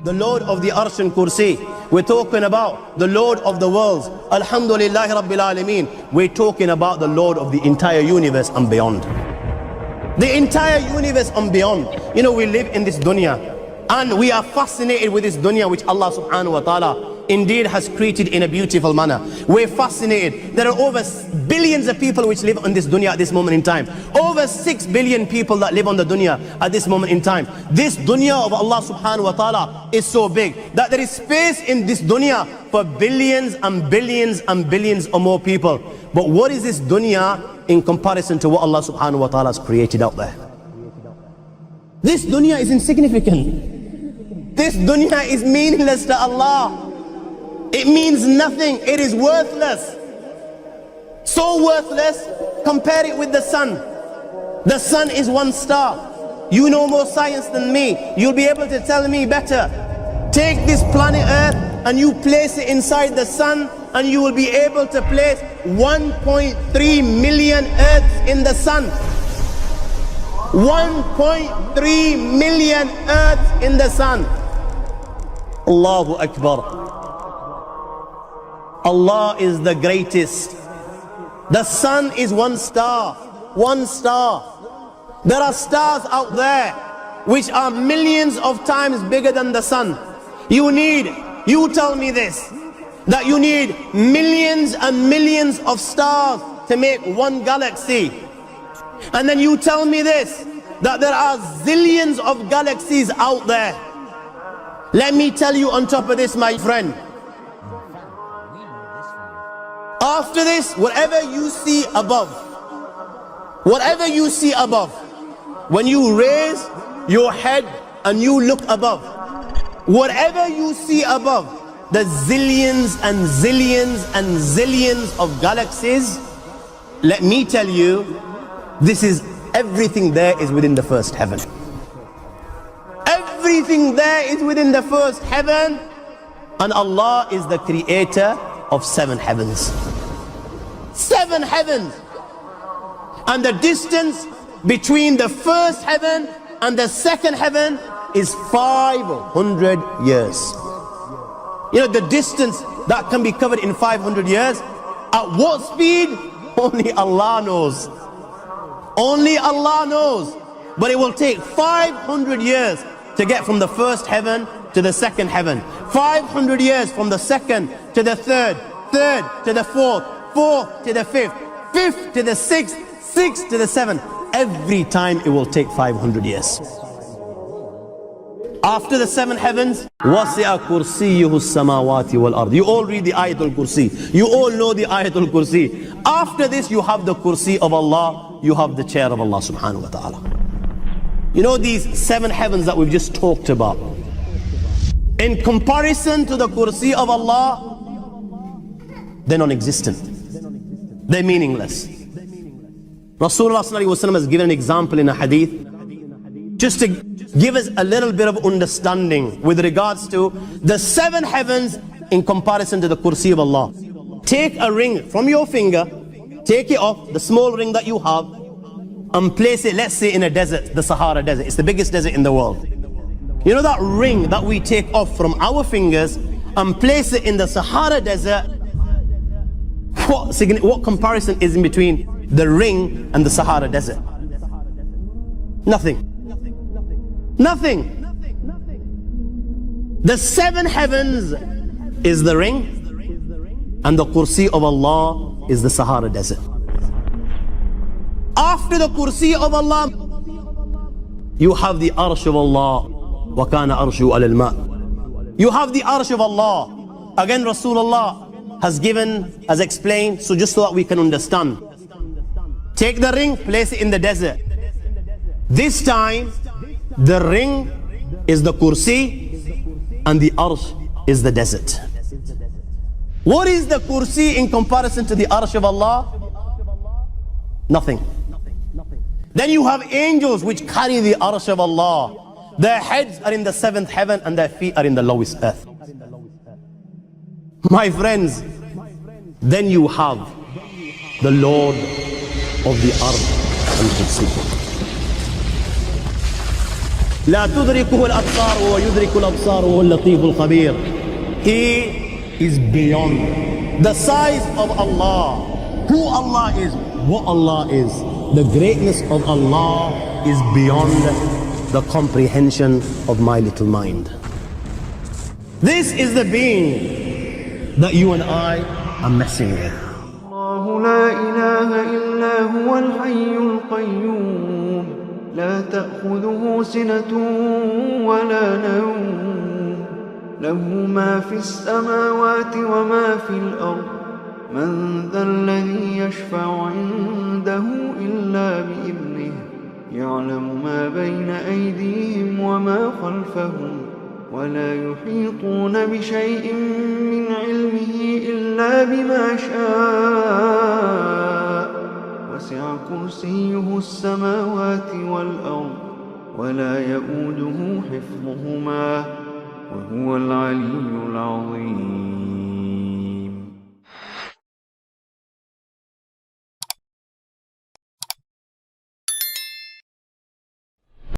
the Lord of the Arsh and Kursi. We're talking about the Lord of the worlds. Alhamdulillah Rabbil Alameen. We're talking about the Lord of the entire universe and beyond. The entire universe and beyond. You know, we live in this dunya and we are fascinated with this dunya which Allah subhanahu wa ta'ala indeed has created in a beautiful manner. We're fascinated. There are over billions of people which live on this dunya at this moment in time. Over 6 billion people that live on the dunya at this moment in time. This dunya of Allah subhanahu wa ta'ala is so big that there is space in this dunya for billions and billions and billions or more people. But what is this dunya in comparison to what Allah subhanahu wa ta'ala has created out there? This dunya is insignificant. This dunya is meaningless to Allah. It means nothing. It is worthless. So worthless, compare it with the sun. The sun is one star. You know more science than me. You'll be able to tell me better. Take this planet Earth and you place it inside the sun and you will be able to place 1.3 million Earths in the sun. 1.3 million Earths in the sun. Allahu Akbar. Allah is the greatest. The sun is one star. One star. There are stars out there which are millions of times bigger than the sun. You tell me this, that you need millions and millions of stars to make one galaxy. And then you tell me this, that there are zillions of galaxies out there. Let me tell you on top of this, my friend, after this, whatever you see above, when you raise your head and you look above, whatever you see above, the zillions and zillions and zillions of galaxies, let me tell you, this is everything there is within the first heaven. Everything there is within the first heaven, and Allah is the creator of 7 heavens. 7 heavens. And the distance between the first heaven and the second heaven is 500 years. You know, the distance that can be covered in 500 years, at what speed? Only Allah knows. Only Allah knows. But it will take 500 years to get from the first heaven to the second heaven. 500 years from the second to the third, third to the fourth, fourth to the fifth, fifth to the sixth, sixth to the seventh. Every time it will take 500 years. After the 7 heavens, وَسِعَ كُرْسِيُّهُ السَّمَاوَاتِ وَالْأَرْضِ. You all read the Ayatul Kursi. You all know the Ayatul Kursi. After this, you have the Kursi of Allah. You have the chair of Allah subhanahu wa ta'ala. You know these 7 heavens that we've just talked about, in comparison to the Kursi of Allah, they're non-existent. They're meaningless. Rasulullah sallallahu alaihi wasallam has given an example in a hadith just to give us a little bit of understanding with regards to the 7 heavens in comparison to the Kursi of Allah. Take a ring from your finger, take it off, the small ring that you have, and place it, let's say, in a desert, the Sahara Desert. It's the biggest desert in the world. You know that ring that we take off from our fingers and place it in the Sahara Desert? What comparison is in between the ring and the Sahara Desert? Nothing. Nothing. The 7 heavens is the ring, and the Kursi of Allah is the Sahara Desert. After the Kursi of Allah, you have the Arsh of Allah. وَكَانَ أَرْشُهُ عَلَى الْمَاءِ. You have the Arsh of Allah. Again, Rasulullah has explained, so just so that we can understand. Take the ring, place it in the desert. This time, the ring is the Kursi and the Arsh is the desert. What is the Kursi in comparison to the Arsh of Allah? Nothing. Then you have angels which carry the Arsh of Allah. Their heads are in the 7th heaven and their feet are in the lowest earth. My friends, then you have the Lord of the Arsh and Kursi. لا تدركه الأبصار وهو يدرك الأبصار وهو اللطيف الخبير. He is beyond the size of Allah, who Allah is, what Allah is. The greatness of Allah is beyond the comprehension of my little mind. This is the being that you and I are messing with. الله لا إله إلا هو الحي القيوم لا تأخذه سنة ولا نوم له ما في السماوات وما في الأرض من ذا الذي يشفع عنده إلا بإذنه يعلم ما بين أيديهم وما خلفهم ولا يحيطون بشيء من علمه إلا بما شاء وسع كرسيه السماوات والأرض ولا يؤوده حفظهما وهو العلي العظيم.